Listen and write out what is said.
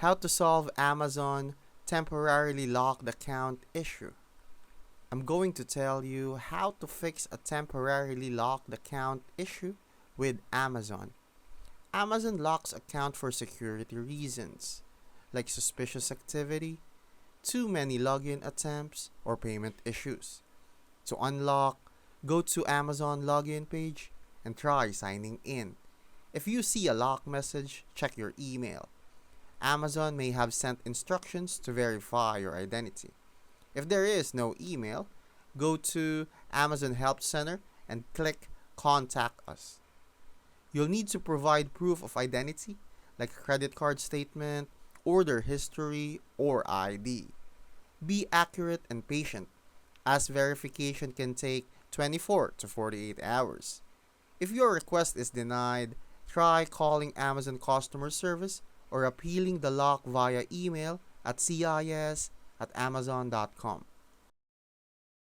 How to solve Amazon temporarily locked account issue. I'm going to tell you how to fix a temporarily locked account issue with Amazon. Amazon locks account for security reasons, like suspicious activity, too many login attempts, or payment issues. To unlock, go to Amazon login page and try signing in. If you see a lock message, check your email. Amazon may have sent instructions to verify your identity. If there is no email, go to Amazon Help Center and click Contact Us. You'll need to provide proof of identity like a credit card statement, order history, or ID. Be accurate and patient, as verification can take 24 to 48 hours. If your request is denied, try calling Amazon customer service or appealing the lock via email at cis@amazon.com.